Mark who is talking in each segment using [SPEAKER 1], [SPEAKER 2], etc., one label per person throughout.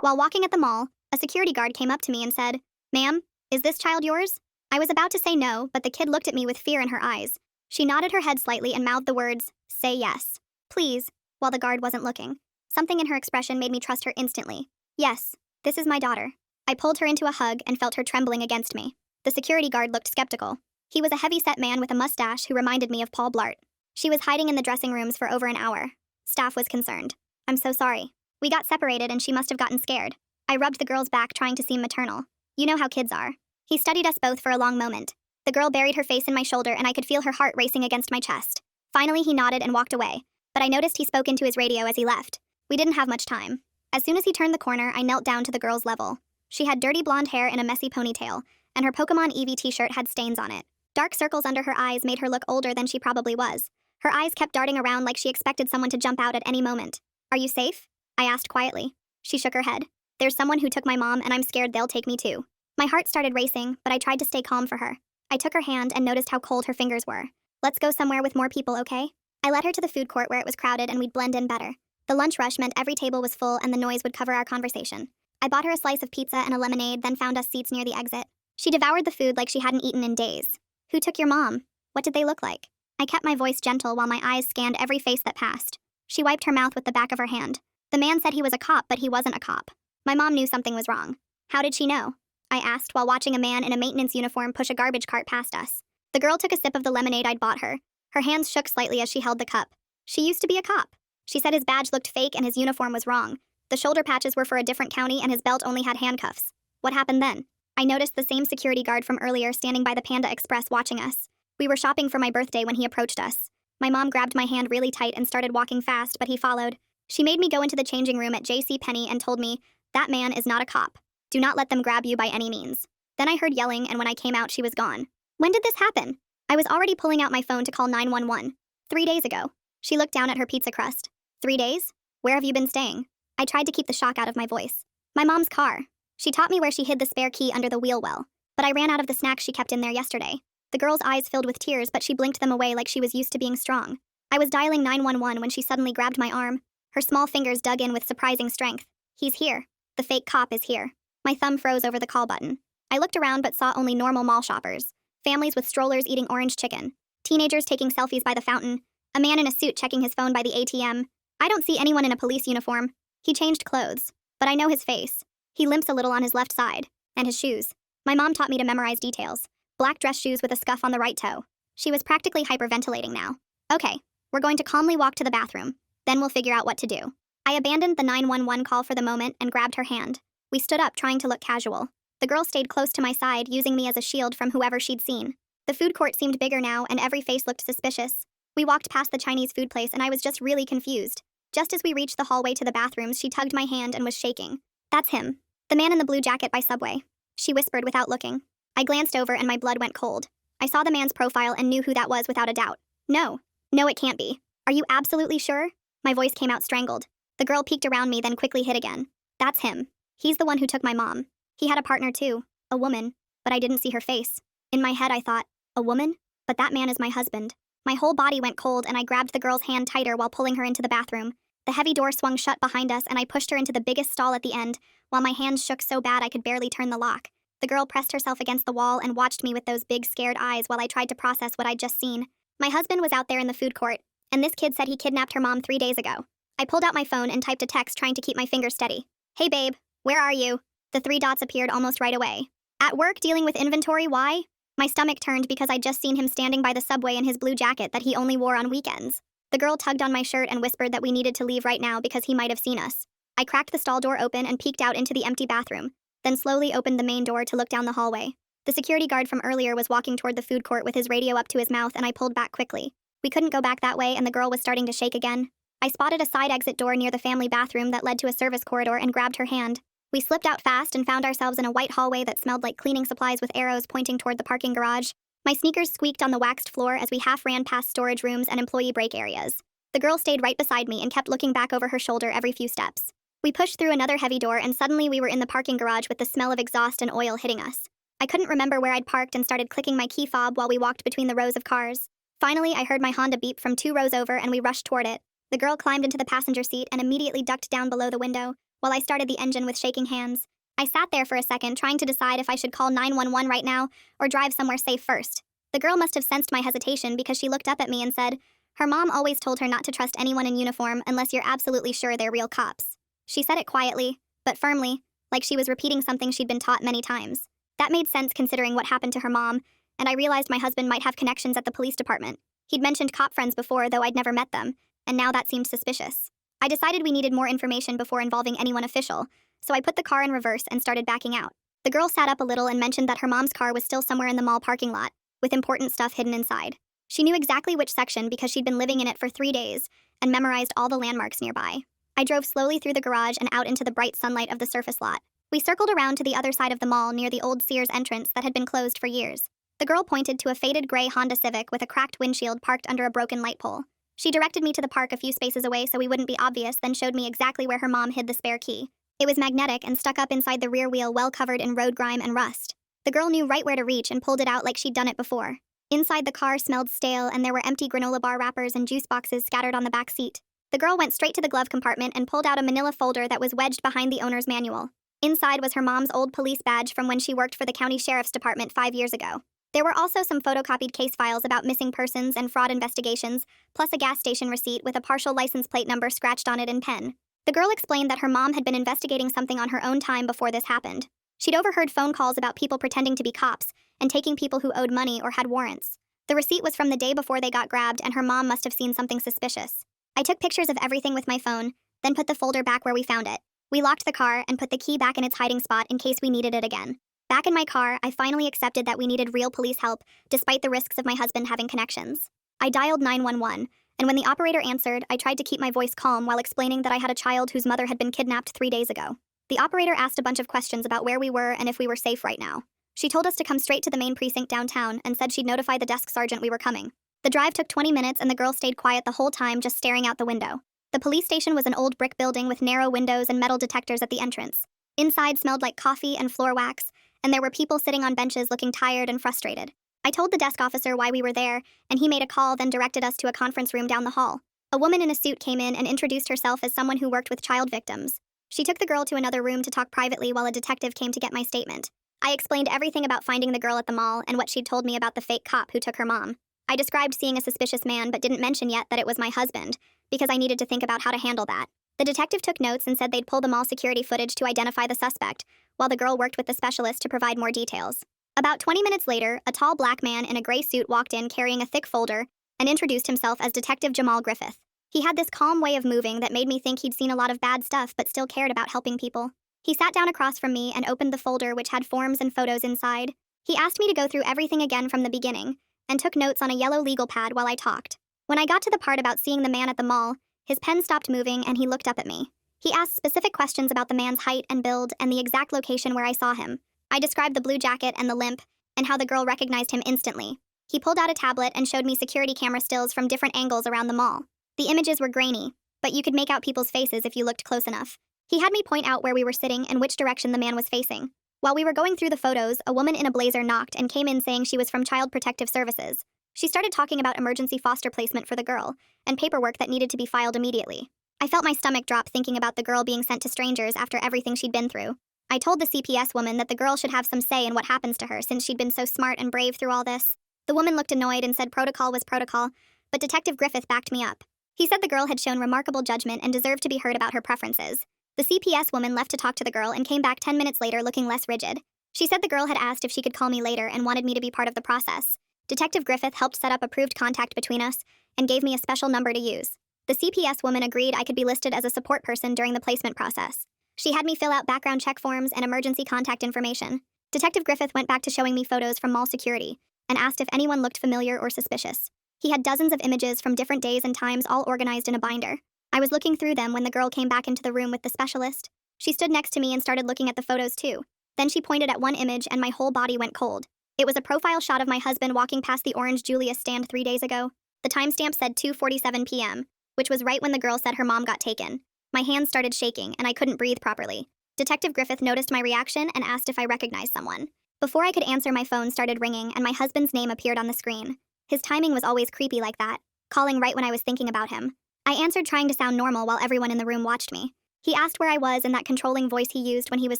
[SPEAKER 1] While walking at the mall, a security guard came up to me and said, "Ma'am, is this child yours?" I was about to say no, but the kid looked at me with fear in her eyes. She nodded her head slightly and mouthed the words, "Say yes, please," while the guard wasn't looking. Something in her expression made me trust her instantly. "Yes, this is my daughter." I pulled her into a hug and felt her trembling against me. The security guard looked skeptical. He was a heavy-set man with a mustache who reminded me of Paul Blart. She was hiding in the dressing rooms for over an hour. Staff was concerned. "I'm so sorry. We got separated and she must have gotten scared." I rubbed the girl's back, trying to seem maternal. You know how kids are. He studied us both for a long moment. The girl buried her face in my shoulder and I could feel her heart racing against my chest. Finally, he nodded and walked away, but I noticed he spoke into his radio as he left. We didn't have much time. As soon as he turned the corner, I knelt down to the girl's level. She had dirty blonde hair in a messy ponytail, and her Pokemon Eevee t-shirt had stains on it. Dark circles under her eyes made her look older than she probably was. Her eyes kept darting around like she expected someone to jump out at any moment. "Are you safe?" I asked quietly. She shook her head. "There's someone who took my mom, and I'm scared they'll take me too." My heart started racing, but I tried to stay calm for her. I took her hand and noticed how cold her fingers were. "Let's go somewhere with more people, okay?" I led her to the food court where it was crowded and we'd blend in better. The lunch rush meant every table was full and the noise would cover our conversation. I bought her a slice of pizza and a lemonade, then found us seats near the exit. She devoured the food like she hadn't eaten in days. "Who took your mom? What did they look like?" I kept my voice gentle while my eyes scanned every face that passed. She wiped her mouth with the back of her hand. "The man said he was a cop, but he wasn't a cop." My mom knew something was wrong. "How did she know?" I asked while watching a man in a maintenance uniform push a garbage cart past us. The girl took a sip of the lemonade I'd bought her. Her hands shook slightly as she held the cup. "She used to be a cop." She said his badge looked fake and his uniform was wrong. The shoulder patches were for a different county and his belt only had handcuffs. "What happened then?" I noticed the same security guard from earlier standing by the Panda Express watching us. We were shopping for my birthday when he approached us. My mom grabbed my hand really tight and started walking fast, but he followed. She made me go into the changing room at JCPenney and told me, "That man is not a cop. Do not let them grab you by any means." Then I heard yelling, and when I came out, she was gone. "When did this happen?" I was already pulling out my phone to call 911. 3 days ago." She looked down at her pizza crust. 3 days? Where have you been staying?" I tried to keep the shock out of my voice. "My mom's car. She taught me where she hid the spare key under the wheel well, but I ran out of the snacks she kept in there yesterday." The girl's eyes filled with tears, but she blinked them away like she was used to being strong. I was dialing 911 when she suddenly grabbed my arm. Her small fingers dug in with surprising strength. "He's here. The fake cop is here." My thumb froze over the call button. I looked around but saw only normal mall shoppers. Families with strollers eating orange chicken. Teenagers taking selfies by the fountain. A man in a suit checking his phone by the ATM. I don't see anyone in a police uniform. He changed clothes, but I know his face. He limps a little on his left side. And his shoes. My mom taught me to memorize details. Black dress shoes with a scuff on the right toe. She was practically hyperventilating now. "Okay, we're going to calmly walk to the bathroom. Then we'll figure out what to do." I abandoned the 911 call for the moment and grabbed her hand. We stood up, trying to look casual. The girl stayed close to my side, using me as a shield from whoever she'd seen. The food court seemed bigger now, and every face looked suspicious. We walked past the Chinese food place, and I was just really confused. Just as we reached the hallway to the bathrooms, she tugged my hand and was shaking. "That's him. The man in the blue jacket by Subway," she whispered without looking. I glanced over and my blood went cold. I saw the man's profile and knew who that was without a doubt. No, it can't be. Are you absolutely sure?" My voice came out strangled. The girl peeked around me, then quickly hid again. "That's him. He's the one who took my mom. He had a partner too, a woman, but I didn't see her face." In my head I thought, "A woman? But that man is my husband." My whole body went cold and I grabbed the girl's hand tighter while pulling her into the bathroom. The heavy door swung shut behind us and I pushed her into the biggest stall at the end, while my hands shook so bad I could barely turn the lock. The girl pressed herself against the wall and watched me with those big scared eyes while I tried to process what I'd just seen. My husband was out there in the food court, and this kid said he kidnapped her mom 3 days ago. I pulled out my phone and typed a text, trying to keep my fingers steady. "Hey babe, where are you?" The 3 dots appeared almost right away. "At work dealing with inventory, why?" My stomach turned because I'd just seen him standing by the subway in his blue jacket that he only wore on weekends. The girl tugged on my shirt and whispered that we needed to leave right now because he might have seen us. I cracked the stall door open and peeked out into the empty bathroom, then slowly opened the main door to look down the hallway. The security guard from earlier was walking toward the food court with his radio up to his mouth, and I pulled back quickly. We couldn't go back that way and the girl was starting to shake again. I spotted a side exit door near the family bathroom that led to a service corridor and grabbed her hand. We slipped out fast and found ourselves in a white hallway that smelled like cleaning supplies with arrows pointing toward the parking garage. My sneakers squeaked on the waxed floor as we half ran past storage rooms and employee break areas. The girl stayed right beside me and kept looking back over her shoulder every few steps. We pushed through another heavy door and suddenly we were in the parking garage with the smell of exhaust and oil hitting us. I couldn't remember where I'd parked and started clicking my key fob while we walked between the rows of cars. Finally, I heard my Honda beep from 2 rows over and we rushed toward it. The girl climbed into the passenger seat and immediately ducked down below the window, while I started the engine with shaking hands. I sat there for a second, trying to decide if I should call 911 right now or drive somewhere safe first. The girl must have sensed my hesitation because she looked up at me and said, her mom always told her not to trust anyone in uniform unless you're absolutely sure they're real cops. She said it quietly, but firmly, like she was repeating something she'd been taught many times. That made sense considering what happened to her mom, and I realized my husband might have connections at the police department. He'd mentioned cop friends before, though I'd never met them, and now that seemed suspicious. I decided we needed more information before involving anyone official, so I put the car in reverse and started backing out. The girl sat up a little and mentioned that her mom's car was still somewhere in the mall parking lot, with important stuff hidden inside. She knew exactly which section because she'd been living in it for 3 days and memorized all the landmarks nearby. I drove slowly through the garage and out into the bright sunlight of the surface lot. We circled around to the other side of the mall near the old Sears entrance that had been closed for years. The girl pointed to a faded gray Honda Civic with a cracked windshield parked under a broken light pole. She directed me to the park a few spaces away so we wouldn't be obvious, then showed me exactly where her mom hid the spare key. It was magnetic and stuck up inside the rear wheel, well covered in road grime and rust. The girl knew right where to reach and pulled it out like she'd done it before. Inside the car smelled stale, and there were empty granola bar wrappers and juice boxes scattered on the back seat. The girl went straight to the glove compartment and pulled out a manila folder that was wedged behind the owner's manual. Inside was her mom's old police badge from when she worked for the county sheriff's department 5 years ago. There were also some photocopied case files about missing persons and fraud investigations, plus a gas station receipt with a partial license plate number scratched on it in pen. The girl explained that her mom had been investigating something on her own time before this happened. She'd overheard phone calls about people pretending to be cops and taking people who owed money or had warrants. The receipt was from the day before they got grabbed, and her mom must have seen something suspicious. I took pictures of everything with my phone, then put the folder back where we found it. We locked the car and put the key back in its hiding spot in case we needed it again. Back in my car, I finally accepted that we needed real police help, despite the risks of my husband having connections. I dialed 911, and when the operator answered, I tried to keep my voice calm while explaining that I had a child whose mother had been kidnapped 3 days ago. The operator asked a bunch of questions about where we were and if we were safe right now. She told us to come straight to the main precinct downtown and said she'd notify the desk sergeant we were coming. The drive took 20 minutes and the girl stayed quiet the whole time, just staring out the window. The police station was an old brick building with narrow windows and metal detectors at the entrance. Inside smelled like coffee and floor wax, and there were people sitting on benches looking tired and frustrated. I told the desk officer why we were there, and he made a call, then directed us to a conference room down the hall. A woman in a suit came in and introduced herself as someone who worked with child victims. She took the girl to another room to talk privately while a detective came to get my statement. I explained everything about finding the girl at the mall and what she'd told me about the fake cop who took her mom. I described seeing a suspicious man but didn't mention yet that it was my husband, because I needed to think about how to handle that. The detective took notes and said they'd pull the mall security footage to identify the suspect, while the girl worked with the specialist to provide more details. About 20 minutes later, a tall black man in a gray suit walked in carrying a thick folder and introduced himself as Detective Jamal Griffith. He had this calm way of moving that made me think he'd seen a lot of bad stuff but still cared about helping people. He sat down across from me and opened the folder, which had forms and photos inside. He asked me to go through everything again from the beginning and took notes on a yellow legal pad while I talked. When I got to the part about seeing the man at the mall, his pen stopped moving and he looked up at me. He asked specific questions about the man's height and build and the exact location where I saw him. I described the blue jacket and the limp and how the girl recognized him instantly. He pulled out a tablet and showed me security camera stills from different angles around the mall. The images were grainy, but you could make out people's faces if you looked close enough. He had me point out where we were sitting and which direction the man was facing. While we were going through the photos, a woman in a blazer knocked and came in saying she was from Child Protective Services. She started talking about emergency foster placement for the girl and paperwork that needed to be filed immediately. I felt my stomach drop thinking about the girl being sent to strangers after everything she'd been through. I told the CPS woman that the girl should have some say in what happens to her since she'd been so smart and brave through all this. The woman looked annoyed and said protocol was protocol, but Detective Griffith backed me up. He said the girl had shown remarkable judgment and deserved to be heard about her preferences. The CPS woman left to talk to the girl and came back 10 minutes later looking less rigid. She said the girl had asked if she could call me later and wanted me to be part of the process. Detective Griffith helped set up approved contact between us and gave me a special number to use. The CPS woman agreed I could be listed as a support person during the placement process. She had me fill out background check forms and emergency contact information. Detective Griffith went back to showing me photos from mall security and asked if anyone looked familiar or suspicious. He had dozens of images from different days and times all organized in a binder. I was looking through them when the girl came back into the room with the specialist. She stood next to me and started looking at the photos too. Then she pointed at one image and my whole body went cold. It was a profile shot of my husband walking past the orange Julius stand 3 days ago. The timestamp said 2:47 p.m., which was right when the girl said her mom got taken. My hands started shaking and I couldn't breathe properly. Detective Griffith noticed my reaction and asked if I recognized someone. Before I could answer, my phone started ringing and my husband's name appeared on the screen. His timing was always creepy like that, calling right when I was thinking about him. I answered trying to sound normal while everyone in the room watched me. He asked where I was in that controlling voice he used when he was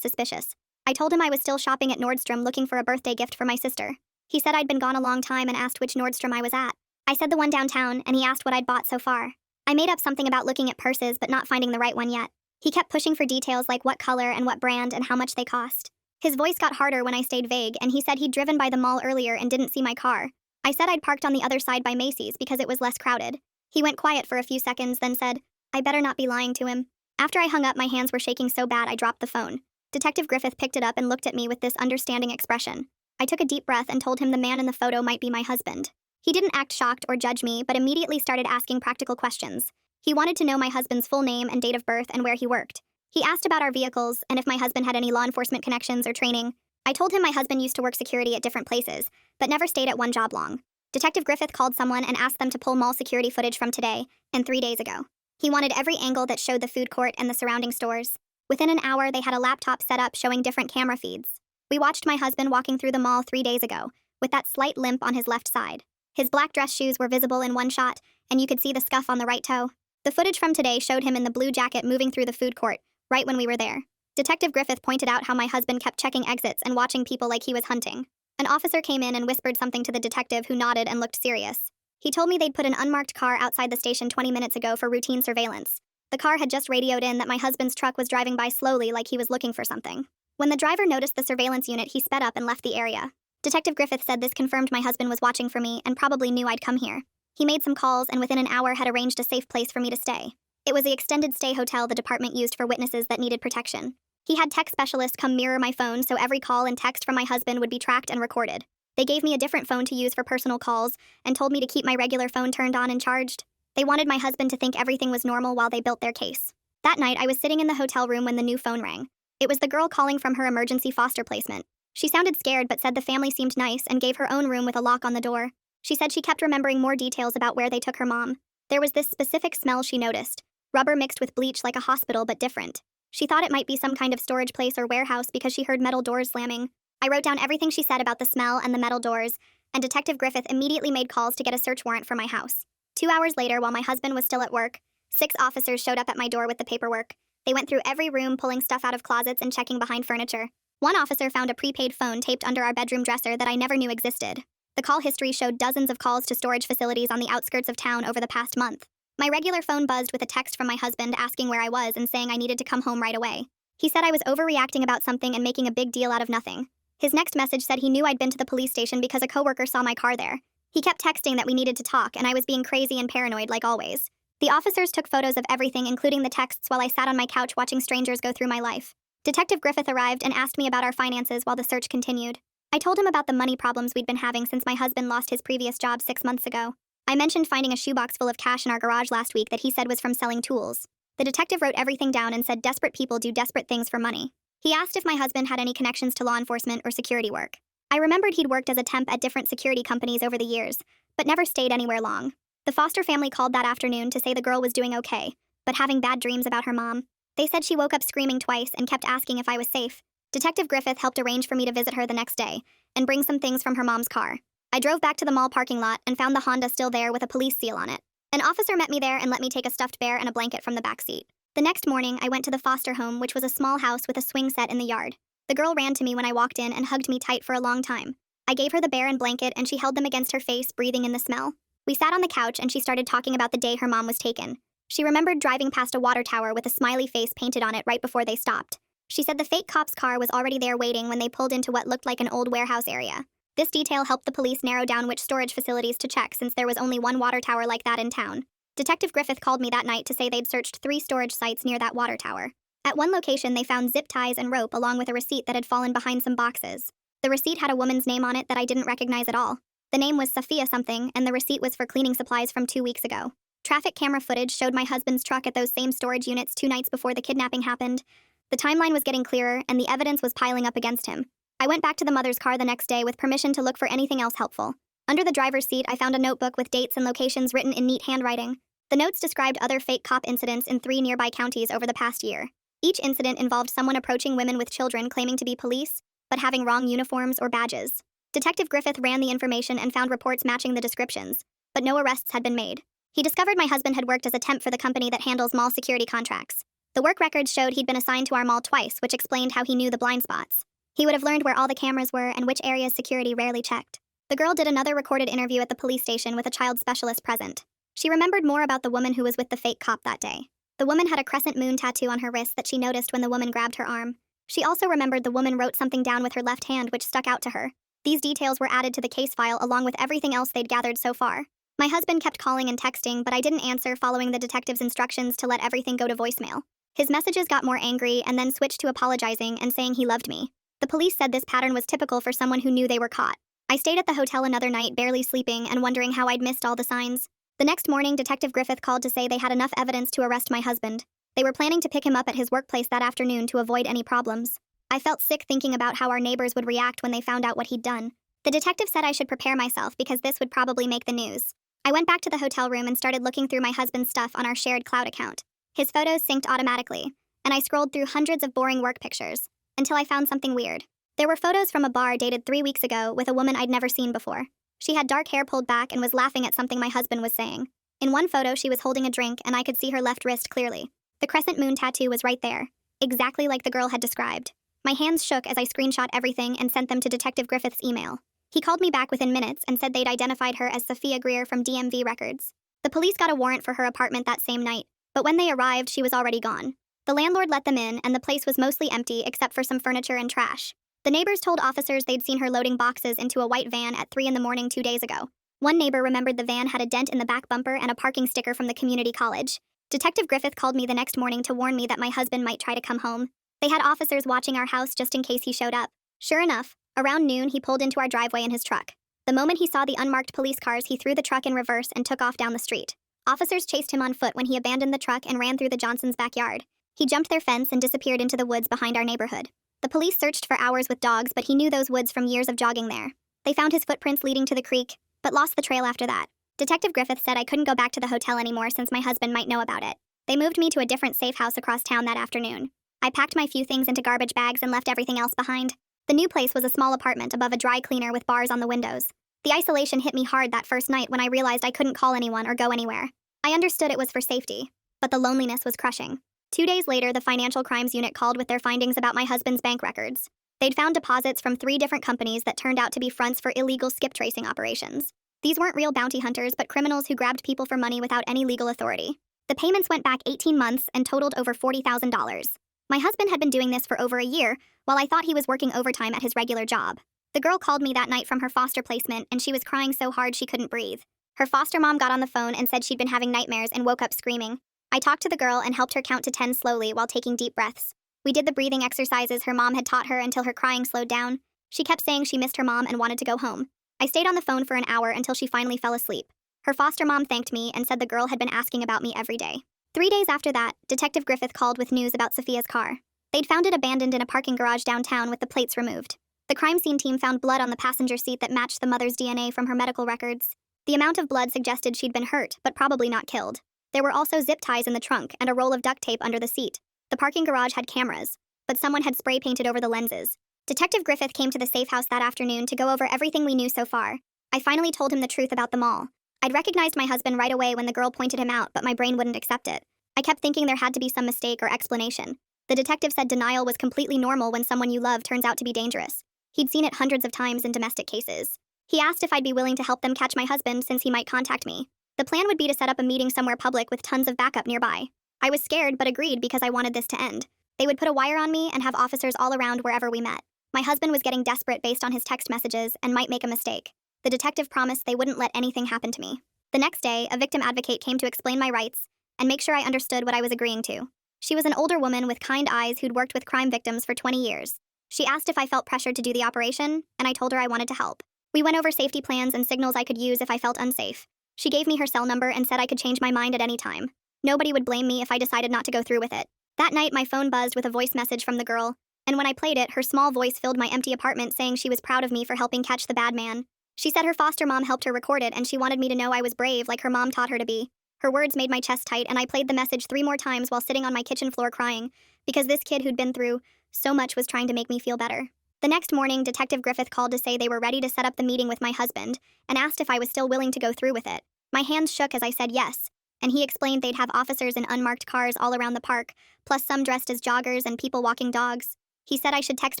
[SPEAKER 1] suspicious. I told him I was still shopping at Nordstrom looking for a birthday gift for my sister. He said I'd been gone a long time and asked which Nordstrom I was at. I said the one downtown, and he asked what I'd bought so far. I made up something about looking at purses but not finding the right one yet. He kept pushing for details like what color and what brand and how much they cost. His voice got harder when I stayed vague, and he said he'd driven by the mall earlier and didn't see my car. I said I'd parked on the other side by Macy's because it was less crowded. He went quiet for a few seconds, then said, I better not be lying to him. After I hung up, my hands were shaking so bad I dropped the phone. Detective Griffith picked it up and looked at me with this understanding expression. I took a deep breath and told him the man in the photo might be my husband. He didn't act shocked or judge me, but immediately started asking practical questions. He wanted to know my husband's full name and date of birth and where he worked. He asked about our vehicles and if my husband had any law enforcement connections or training. I told him my husband used to work security at different places, but never stayed at one job long. Detective Griffith called someone and asked them to pull mall security footage from today and 3 days ago. He wanted every angle that showed the food court and the surrounding stores. Within an hour, they had a laptop set up showing different camera feeds. We watched my husband walking through the mall 3 days ago, with that slight limp on his left side. His black dress shoes were visible in one shot, and you could see the scuff on the right toe. The footage from today showed him in the blue jacket moving through the food court, right when we were there. Detective Griffith pointed out how my husband kept checking exits and watching people like he was hunting. An officer came in and whispered something to the detective, who nodded and looked serious. He told me they'd put an unmarked car outside the station 20 minutes ago for routine surveillance. The car had just radioed in that my husband's truck was driving by slowly like he was looking for something. When the driver noticed the surveillance unit, he sped up and left the area. Detective Griffith said this confirmed my husband was watching for me and probably knew I'd come here. He made some calls and within an hour had arranged a safe place for me to stay. It was the extended stay hotel the department used for witnesses that needed protection. He had tech specialists come mirror my phone so every call and text from my husband would be tracked and recorded. They gave me a different phone to use for personal calls and told me to keep my regular phone turned on and charged. They wanted my husband to think everything was normal while they built their case. That night, I was sitting in the hotel room when the new phone rang. It was the girl calling from her emergency foster placement. She sounded scared but said the family seemed nice and gave her own room with a lock on the door. She said she kept remembering more details about where they took her mom. There was this specific smell she noticed. Rubber mixed with bleach like a hospital but different. She thought it might be some kind of storage place or warehouse because she heard metal doors slamming. I wrote down everything she said about the smell and the metal doors, and Detective Griffith immediately made calls to get a search warrant for my house. 2 hours later, while my husband was still at work, 6 officers showed up at my door with the paperwork. They went through every room, pulling stuff out of closets and checking behind furniture. One officer found a prepaid phone taped under our bedroom dresser that I never knew existed. The call history showed dozens of calls to storage facilities on the outskirts of town over the past month. My regular phone buzzed with a text from my husband asking where I was and saying I needed to come home right away. He said I was overreacting about something and making a big deal out of nothing. His next message said he knew I'd been to the police station because a coworker saw my car there. He kept texting that we needed to talk, and I was being crazy and paranoid like always. The officers took photos of everything, including the texts, while I sat on my couch watching strangers go through my life. Detective Griffith arrived and asked me about our finances while the search continued. I told him about the money problems we'd been having since my husband lost his previous job 6 months ago. I mentioned finding a shoebox full of cash in our garage last week that he said was from selling tools. The detective wrote everything down and said desperate people do desperate things for money. He asked if my husband had any connections to law enforcement or security work. I remembered he'd worked as a temp at different security companies over the years, but never stayed anywhere long. The foster family called that afternoon to say the girl was doing okay, but having bad dreams about her mom. They said she woke up screaming twice and kept asking if I was safe. Detective Griffith helped arrange for me to visit her the next day and bring some things from her mom's car. I drove back to the mall parking lot and found the Honda still there with a police seal on it. An officer met me there and let me take a stuffed bear and a blanket from the back seat. The next morning, I went to the foster home, which was a small house with a swing set in the yard. The girl ran to me when I walked in and hugged me tight for a long time. I gave her the bear and blanket and she held them against her face, breathing in the smell. We sat on the couch and she started talking about the day her mom was taken. She remembered driving past a water tower with a smiley face painted on it right before they stopped. She said the fake cop's car was already there waiting when they pulled into what looked like an old warehouse area. This detail helped the police narrow down which storage facilities to check since there was only one water tower like that in town. Detective Griffith called me that night to say they'd searched 3 storage sites near that water tower. At one location, they found zip ties and rope along with a receipt that had fallen behind some boxes. The receipt had a woman's name on it that I didn't recognize at all. The name was Sophia something, and the receipt was for cleaning supplies from 2 weeks ago. Traffic camera footage showed my husband's truck at those same storage units 2 nights before the kidnapping happened. The timeline was getting clearer, and the evidence was piling up against him. I went back to the mother's car the next day with permission to look for anything else helpful. Under the driver's seat, I found a notebook with dates and locations written in neat handwriting. The notes described other fake cop incidents in 3 nearby counties over the past year. Each incident involved someone approaching women with children claiming to be police, but having wrong uniforms or badges. Detective Griffith ran the information and found reports matching the descriptions, but no arrests had been made. He discovered my husband had worked as a temp for the company that handles mall security contracts. The work records showed he'd been assigned to our mall twice, which explained how he knew the blind spots. He would have learned where all the cameras were and which areas security rarely checked. The girl did another recorded interview at the police station with a child specialist present. She remembered more about the woman who was with the fake cop that day. The woman had a crescent moon tattoo on her wrist that she noticed when the woman grabbed her arm. She also remembered the woman wrote something down with her left hand which stuck out to her. These details were added to the case file along with everything else they'd gathered so far. My husband kept calling and texting, but I didn't answer following the detective's instructions to let everything go to voicemail. His messages got more angry and then switched to apologizing and saying he loved me. The police said this pattern was typical for someone who knew they were caught. I stayed at the hotel another night, barely sleeping and wondering how I'd missed all the signs. The next morning, Detective Griffith called to say they had enough evidence to arrest my husband. They were planning to pick him up at his workplace that afternoon to avoid any problems. I felt sick thinking about how our neighbors would react when they found out what he'd done. The detective said I should prepare myself because this would probably make the news. I went back to the hotel room and started looking through my husband's stuff on our shared cloud account. His photos synced automatically, and I scrolled through hundreds of boring work pictures, until I found something weird. There were photos from a bar dated 3 weeks ago with a woman I'd never seen before. She had dark hair pulled back and was laughing at something my husband was saying. In one photo, she was holding a drink and I could see her left wrist clearly. The crescent moon tattoo was right there, exactly like the girl had described. My hands shook as I screenshot everything and sent them to Detective Griffith's email. He called me back within minutes and said they'd identified her as Sophia Greer from DMV records. The police got a warrant for her apartment that same night, but when they arrived, she was already gone. The landlord let them in, and the place was mostly empty except for some furniture and trash. The neighbors told officers they'd seen her loading boxes into a white van at 3 a.m. 2 days ago. One neighbor remembered the van had a dent in the back bumper and a parking sticker from the community college. Detective Griffith called me the next morning to warn me that my husband might try to come home. They had officers watching our house just in case he showed up. Sure enough, around noon he pulled into our driveway in his truck. The moment he saw the unmarked police cars, he threw the truck in reverse and took off down the street. Officers chased him on foot when he abandoned the truck and ran through the Johnsons' backyard. He jumped their fence and disappeared into the woods behind our neighborhood. The police searched for hours with dogs, but he knew those woods from years of jogging there. They found his footprints leading to the creek, but lost the trail after that. Detective Griffith said I couldn't go back to the hotel anymore since my husband might know about it. They moved me to a different safe house across town that afternoon. I packed my few things into garbage bags and left everything else behind. The new place was a small apartment above a dry cleaner with bars on the windows. The isolation hit me hard that first night when I realized I couldn't call anyone or go anywhere. I understood it was for safety, but the loneliness was crushing. 2 days later, the Financial Crimes Unit called with their findings about my husband's bank records. They'd found deposits from 3 different companies that turned out to be fronts for illegal skip tracing operations. These weren't real bounty hunters, but criminals who grabbed people for money without any legal authority. The payments went back 18 months and totaled over $40,000. My husband had been doing this for over a year, while I thought he was working overtime at his regular job. The girl called me that night from her foster placement, and she was crying so hard she couldn't breathe. Her foster mom got on the phone and said she'd been having nightmares and woke up screaming. I talked to the girl and helped her count to 10 slowly while taking deep breaths. We did the breathing exercises her mom had taught her until her crying slowed down. She kept saying she missed her mom and wanted to go home. I stayed on the phone for an hour until she finally fell asleep. Her foster mom thanked me and said the girl had been asking about me every day. 3 days after that, Detective Griffith called with news about Sophia's car. They'd found it abandoned in a parking garage downtown with the plates removed. The crime scene team found blood on the passenger seat that matched the mother's DNA from her medical records. The amount of blood suggested she'd been hurt, but probably not killed. There were also zip ties in the trunk and a roll of duct tape under the seat. The parking garage had cameras, but someone had spray painted over the lenses. Detective Griffith came to the safe house that afternoon to go over everything we knew so far. I finally told him the truth about the mall. I'd recognized my husband right away when the girl pointed him out, but my brain wouldn't accept it. I kept thinking there had to be some mistake or explanation. The detective said denial was completely normal when someone you love turns out to be dangerous. He'd seen it hundreds of times in domestic cases. He asked if I'd be willing to help them catch my husband since he might contact me. The plan would be to set up a meeting somewhere public with tons of backup nearby. I was scared but agreed because I wanted this to end. They would put a wire on me and have officers all around wherever we met. My husband was getting desperate based on his text messages and might make a mistake. The detective promised they wouldn't let anything happen to me. The next day, a victim advocate came to explain my rights and make sure I understood what I was agreeing to. She was an older woman with kind eyes who'd worked with crime victims for 20 years. She asked if I felt pressured to do the operation, and I told her I wanted to help. We went over safety plans and signals I could use if I felt unsafe. She gave me her cell number and said I could change my mind at any time. Nobody would blame me if I decided not to go through with it. That night, my phone buzzed with a voice message from the girl, and when I played it, her small voice filled my empty apartment saying she was proud of me for helping catch the bad man. She said her foster mom helped her record it and she wanted me to know I was brave like her mom taught her to be. Her words made my chest tight and I played the message 3 more times while sitting on my kitchen floor crying, because this kid who'd been through so much was trying to make me feel better. The next morning, Detective Griffith called to say they were ready to set up the meeting with my husband and asked if I was still willing to go through with it. My hands shook as I said yes, and he explained they'd have officers in unmarked cars all around the park, plus some dressed as joggers and people walking dogs. He said I should text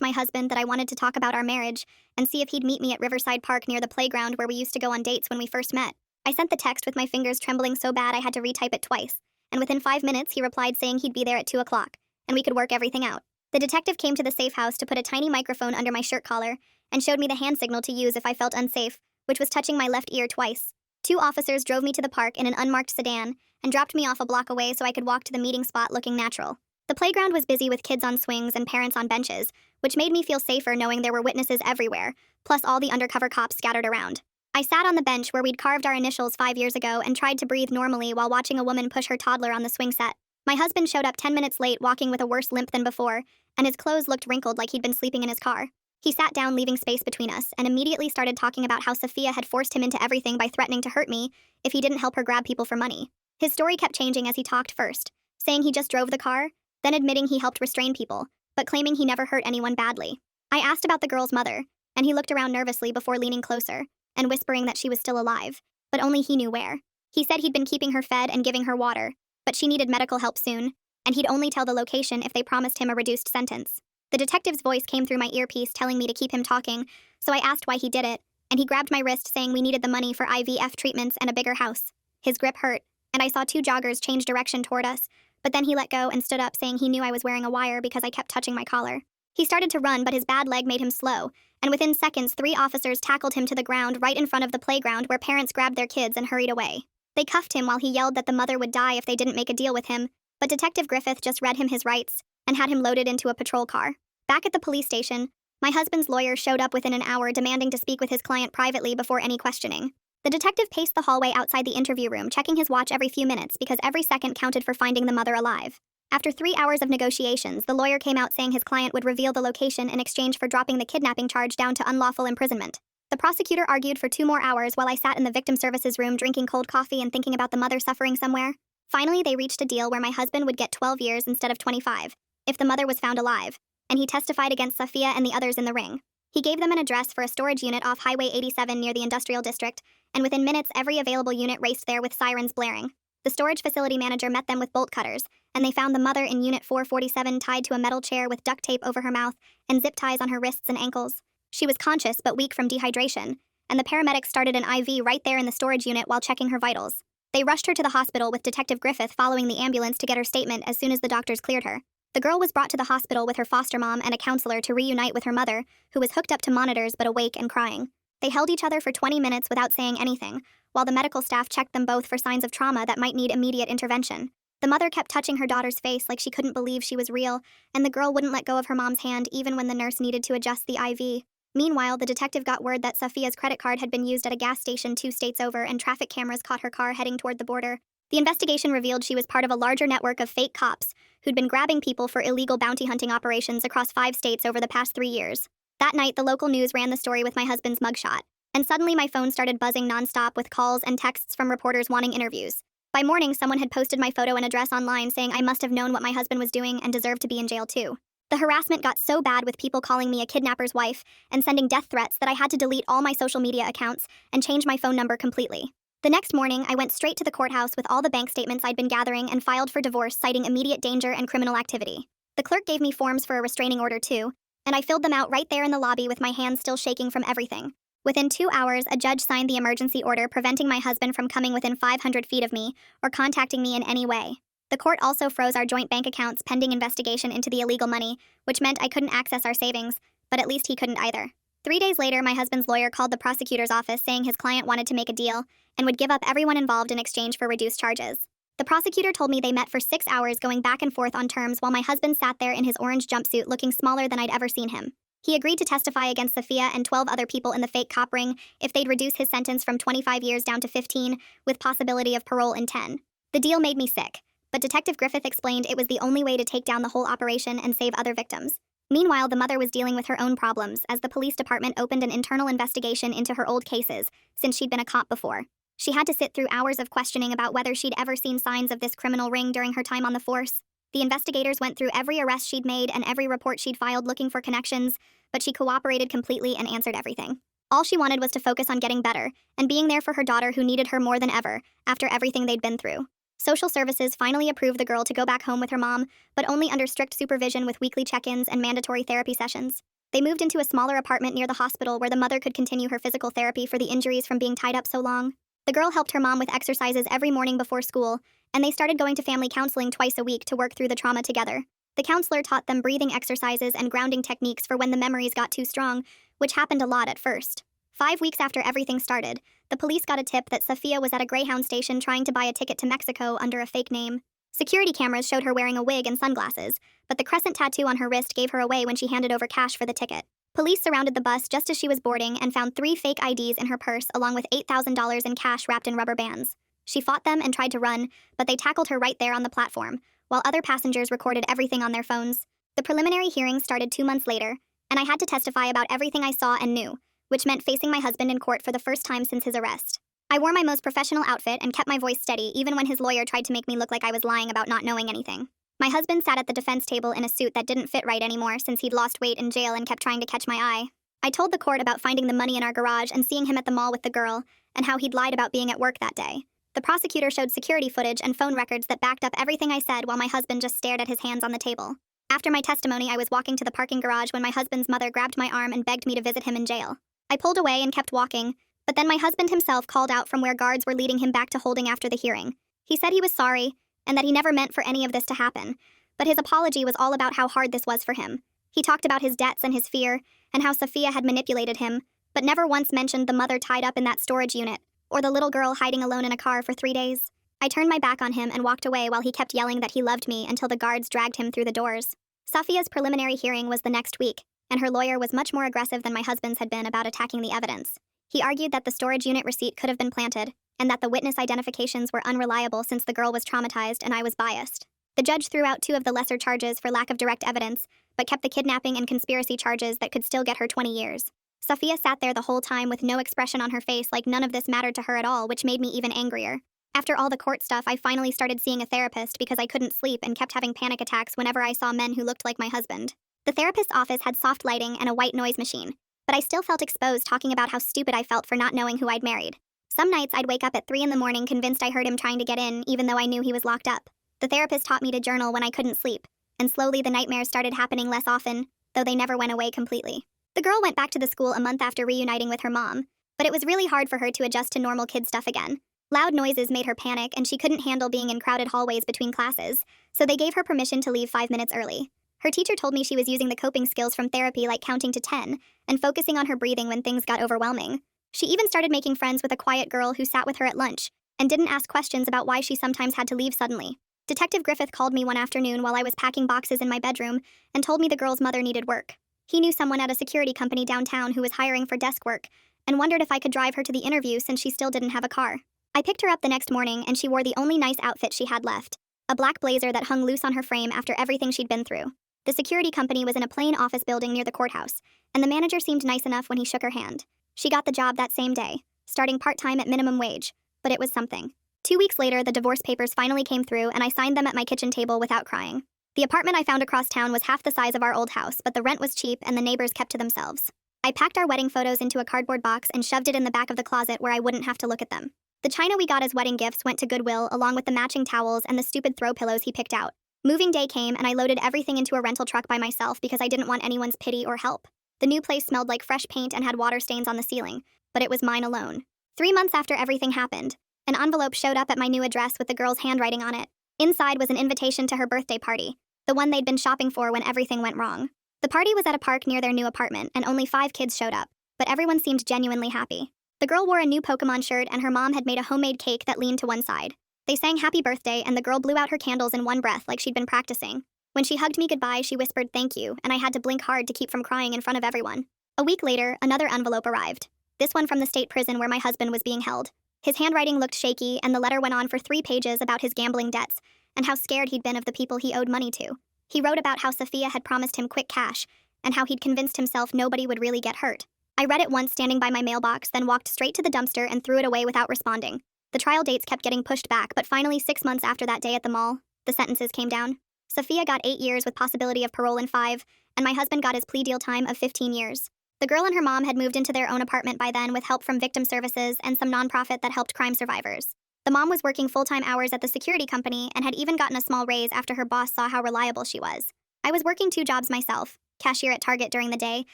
[SPEAKER 1] my husband that I wanted to talk about our marriage and see if he'd meet me at Riverside Park near the playground where we used to go on dates when we first met. I sent the text with my fingers trembling so bad I had to retype it twice, and within 5 minutes he replied saying he'd be there at 2 o'clock, and we could work everything out. The detective came to the safe house to put a tiny microphone under my shirt collar and showed me the hand signal to use if I felt unsafe, which was touching my left ear twice. 2 officers drove me to the park in an unmarked sedan and dropped me off a block away so I could walk to the meeting spot looking natural. The playground was busy with kids on swings and parents on benches, which made me feel safer knowing there were witnesses everywhere, plus all the undercover cops scattered around. I sat on the bench where we'd carved our initials 5 years ago and tried to breathe normally while watching a woman push her toddler on the swing set. My husband showed up 10 minutes late, walking with a worse limp than before, and his clothes looked wrinkled like he'd been sleeping in his car. He sat down, leaving space between us, and immediately started talking about how Sophia had forced him into everything by threatening to hurt me if he didn't help her grab people for money. His story kept changing as he talked, first saying he just drove the car, then admitting he helped restrain people, but claiming he never hurt anyone badly. I asked about the girl's mother, and he looked around nervously before leaning closer and whispering that she was still alive, but only he knew where. He said he'd been keeping her fed and giving her water, but she needed medical help soon, and he'd only tell the location if they promised him a reduced sentence. The detective's voice came through my earpiece telling me to keep him talking, so I asked why he did it, and he grabbed my wrist saying we needed the money for IVF treatments and a bigger house. His grip hurt, and I saw 2 joggers change direction toward us, but then he let go and stood up saying he knew I was wearing a wire because I kept touching my collar. He started to run, but his bad leg made him slow, and within seconds 3 officers tackled him to the ground right in front of the playground where parents grabbed their kids and hurried away. They cuffed him while he yelled that the mother would die if they didn't make a deal with him, but Detective Griffith just read him his rights and had him loaded into a patrol car. Back at the police station, my husband's lawyer showed up within an hour demanding to speak with his client privately before any questioning. The detective paced the hallway outside the interview room, checking his watch every few minutes because every second counted for finding the mother alive. After 3 hours of negotiations, the lawyer came out saying his client would reveal the location in exchange for dropping the kidnapping charge down to unlawful imprisonment. The prosecutor argued for 2 more hours while I sat in the victim services room drinking cold coffee and thinking about the mother suffering somewhere. Finally, they reached a deal where my husband would get 12 years instead of 25, if the mother was found alive, and he testified against Sophia and the others in the ring. He gave them an address for a storage unit off Highway 87 near the industrial district, and within minutes every available unit raced there with sirens blaring. The storage facility manager met them with bolt cutters, and they found the mother in Unit 447 tied to a metal chair with duct tape over her mouth and zip ties on her wrists and ankles. She was conscious but weak from dehydration, and the paramedics started an IV right there in the storage unit while checking her vitals. They rushed her to the hospital with Detective Griffith following the ambulance to get her statement as soon as the doctors cleared her. The girl was brought to the hospital with her foster mom and a counselor to reunite with her mother, who was hooked up to monitors but awake and crying. They held each other for 20 minutes without saying anything, while the medical staff checked them both for signs of trauma that might need immediate intervention. The mother kept touching her daughter's face like she couldn't believe she was real, and the girl wouldn't let go of her mom's hand even when the nurse needed to adjust the IV. Meanwhile, the detective got word that Sophia's credit card had been used at a gas station 2 states over and traffic cameras caught her car heading toward the border. The investigation revealed she was part of a larger network of fake cops who'd been grabbing people for illegal bounty hunting operations across 5 states over the past 3 years. That night, the local news ran the story with my husband's mugshot, and suddenly my phone started buzzing nonstop with calls and texts from reporters wanting interviews. By morning, someone had posted my photo and address online saying I must have known what my husband was doing and deserved to be in jail too. The harassment got so bad with people calling me a kidnapper's wife and sending death threats that I had to delete all my social media accounts and change my phone number completely. The next morning, I went straight to the courthouse with all the bank statements I'd been gathering and filed for divorce, citing immediate danger and criminal activity. The clerk gave me forms for a restraining order too, and I filled them out right there in the lobby with my hands still shaking from everything. Within 2 hours, a judge signed the emergency order preventing my husband from coming within 500 feet of me or contacting me in any way. The court also froze our joint bank accounts pending investigation into the illegal money, which meant I couldn't access our savings, but at least he couldn't either. 3 days later, my husband's lawyer called the prosecutor's office saying his client wanted to make a deal and would give up everyone involved in exchange for reduced charges. The prosecutor told me they met for 6 hours going back and forth on terms while my husband sat there in his orange jumpsuit looking smaller than I'd ever seen him. He agreed to testify against Sophia and 12 other people in the fake cop ring if they'd reduce his sentence from 25 years down to 15, with possibility of parole in 10. The deal made me sick, but Detective Griffith explained it was the only way to take down the whole operation and save other victims. Meanwhile, the mother was dealing with her own problems as the police department opened an internal investigation into her old cases, since she'd been a cop before. She had to sit through hours of questioning about whether she'd ever seen signs of this criminal ring during her time on the force. The investigators went through every arrest she'd made and every report she'd filed looking for connections, but she cooperated completely and answered everything. All she wanted was to focus on getting better and being there for her daughter who needed her more than ever after everything they'd been through. Social services finally approved the girl to go back home with her mom, but only under strict supervision with weekly check-ins and mandatory therapy sessions. They moved into a smaller apartment near the hospital where the mother could continue her physical therapy for the injuries from being tied up so long. The girl helped her mom with exercises every morning before school, and they started going to family counseling twice a week to work through the trauma together. The counselor taught them breathing exercises and grounding techniques for when the memories got too strong, which happened a lot at first. 5 weeks after everything started, the police got a tip that Sophia was at a Greyhound station trying to buy a ticket to Mexico under a fake name. Security cameras showed her wearing a wig and sunglasses, but the crescent tattoo on her wrist gave her away when she handed over cash for the ticket. Police surrounded the bus just as she was boarding and found 3 fake IDs in her purse along with $8,000 in cash wrapped in rubber bands. She fought them and tried to run, but they tackled her right there on the platform, while other passengers recorded everything on their phones. The preliminary hearing started 2 months later, and I had to testify about everything I saw and knew, which meant facing my husband in court for the first time since his arrest. I wore my most professional outfit and kept my voice steady even when his lawyer tried to make me look like I was lying about not knowing anything. My husband sat at the defense table in a suit that didn't fit right anymore since he'd lost weight in jail and kept trying to catch my eye. I told the court about finding the money in our garage and seeing him at the mall with the girl, and how he'd lied about being at work that day. The prosecutor showed security footage and phone records that backed up everything I said while my husband just stared at his hands on the table. After my testimony, I was walking to the parking garage when my husband's mother grabbed my arm and begged me to visit him in jail. I pulled away and kept walking, but then my husband himself called out from where guards were leading him back to holding after the hearing. He said he was sorry, and that he never meant for any of this to happen, but his apology was all about how hard this was for him. He talked about his debts and his fear, and how Sophia had manipulated him, but never once mentioned the mother tied up in that storage unit, or the little girl hiding alone in a car for 3 days. I turned my back on him and walked away while he kept yelling that he loved me until the guards dragged him through the doors. Sophia's preliminary hearing was the next week, and her lawyer was much more aggressive than my husband's had been about attacking the evidence. He argued that the storage unit receipt could have been planted, and that the witness identifications were unreliable since the girl was traumatized and I was biased. The judge threw out 2 of the lesser charges for lack of direct evidence, but kept the kidnapping and conspiracy charges that could still get her 20 years. Sophia sat there the whole time with no expression on her face, like none of this mattered to her at all, which made me even angrier. After all the court stuff, I finally started seeing a therapist because I couldn't sleep and kept having panic attacks whenever I saw men who looked like my husband. The therapist's office had soft lighting and a white noise machine, but I still felt exposed talking about how stupid I felt for not knowing who I'd married. Some nights I'd wake up at 3 in the morning convinced I heard him trying to get in, even though I knew he was locked up. The therapist taught me to journal when I couldn't sleep, and slowly the nightmares started happening less often, though they never went away completely. The girl went back to the school a month after reuniting with her mom, but it was really hard for her to adjust to normal kid stuff again. Loud noises made her panic, and she couldn't handle being in crowded hallways between classes, so they gave her permission to leave 5 minutes early. Her teacher told me she was using the coping skills from therapy like counting to 10 and focusing on her breathing when things got overwhelming. She even started making friends with a quiet girl who sat with her at lunch and didn't ask questions about why she sometimes had to leave suddenly. Detective Griffith called me one afternoon while I was packing boxes in my bedroom and told me the girl's mother needed work. He knew someone at a security company downtown who was hiring for desk work and wondered if I could drive her to the interview since she still didn't have a car. I picked her up the next morning and she wore the only nice outfit she had left, a black blazer that hung loose on her frame after everything she'd been through. The security company was in a plain office building near the courthouse, and the manager seemed nice enough when he shook her hand. She got the job that same day, starting part-time at minimum wage, but it was something. 2 weeks later, the divorce papers finally came through and I signed them at my kitchen table without crying. The apartment I found across town was half the size of our old house, but the rent was cheap and the neighbors kept to themselves. I packed our wedding photos into a cardboard box and shoved it in the back of the closet where I wouldn't have to look at them. The china we got as wedding gifts went to Goodwill along with the matching towels and the stupid throw pillows he picked out. Moving day came and I loaded everything into a rental truck by myself because I didn't want anyone's pity or help. The new place smelled like fresh paint and had water stains on the ceiling, but it was mine alone. 3 months after everything happened, an envelope showed up at my new address with the girl's handwriting on it. Inside was an invitation to her birthday party, the one they'd been shopping for when everything went wrong. The party was at a park near their new apartment and only 5 kids showed up, but everyone seemed genuinely happy. The girl wore a new Pokemon shirt and her mom had made a homemade cake that leaned to one side. They sang happy birthday and the girl blew out her candles in one breath like she'd been practicing. When she hugged me goodbye, she whispered thank you, and I had to blink hard to keep from crying in front of everyone. A week later, another envelope arrived. This one from the state prison where my husband was being held. His handwriting looked shaky and the letter went on for 3 pages about his gambling debts and how scared he'd been of the people he owed money to. He wrote about how Sophia had promised him quick cash and how he'd convinced himself nobody would really get hurt. I read it once standing by my mailbox, then walked straight to the dumpster and threw it away without responding. The trial dates kept getting pushed back, but finally 6 months after that day at the mall, the sentences came down. Sophia got 8 years with possibility of parole in 5, and my husband got his plea deal time of 15 years. The girl and her mom had moved into their own apartment by then with help from victim services and some nonprofit that helped crime survivors. The mom was working full-time hours at the security company and had even gotten a small raise after her boss saw how reliable she was. I was working 2 jobs myself, cashier at Target during the day,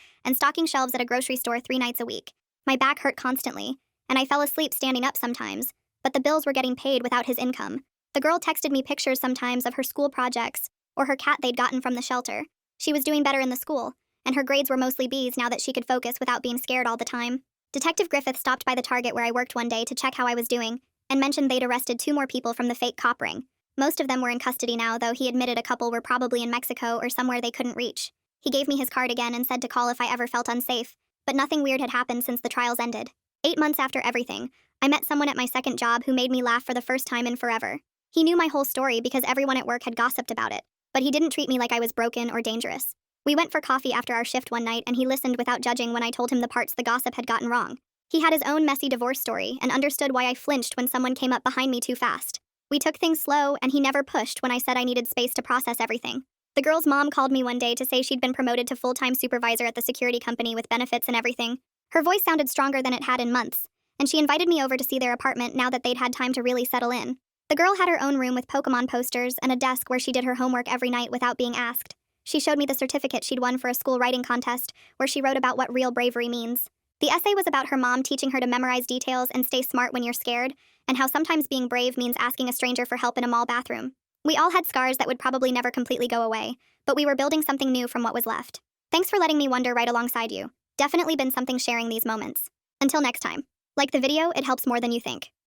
[SPEAKER 1] and stocking shelves at a grocery store 3 nights a week. My back hurt constantly, and I fell asleep standing up sometimes, but the bills were getting paid without his income. The girl texted me pictures sometimes of her school projects or her cat they'd gotten from the shelter. She was doing better in the school, and her grades were mostly B's now that she could focus without being scared all the time. Detective Griffith stopped by the Target where I worked one day to check how I was doing, and mentioned they'd arrested 2 more people from the fake cop ring. Most of them were in custody now, though he admitted a couple were probably in Mexico or somewhere they couldn't reach. He gave me his card again and said to call if I ever felt unsafe, but nothing weird had happened since the trials ended. 8 months after everything, I met someone at my second job who made me laugh for the first time in forever. He knew my whole story because everyone at work had gossiped about it, but he didn't treat me like I was broken or dangerous. We went for coffee after our shift one night and he listened without judging when I told him the parts the gossip had gotten wrong. He had his own messy divorce story and understood why I flinched when someone came up behind me too fast. We took things slow and he never pushed when I said I needed space to process everything. The girl's mom called me one day to say she'd been promoted to full-time supervisor at the security company with benefits and everything. Her voice sounded stronger than it had in months, and she invited me over to see their apartment now that they'd had time to really settle in. The girl had her own room with Pokemon posters and a desk where she did her homework every night without being asked. She showed me the certificate she'd won for a school writing contest where she wrote about what real bravery means. The essay was about her mom teaching her to memorize details and stay smart when you're scared, and how sometimes being brave means asking a stranger for help in a mall bathroom. We all had scars that would probably never completely go away, but we were building something new from what was left. Thanks for letting me wonder right alongside you. Definitely been something sharing these moments. Until next time. Like the video, it helps more than you think.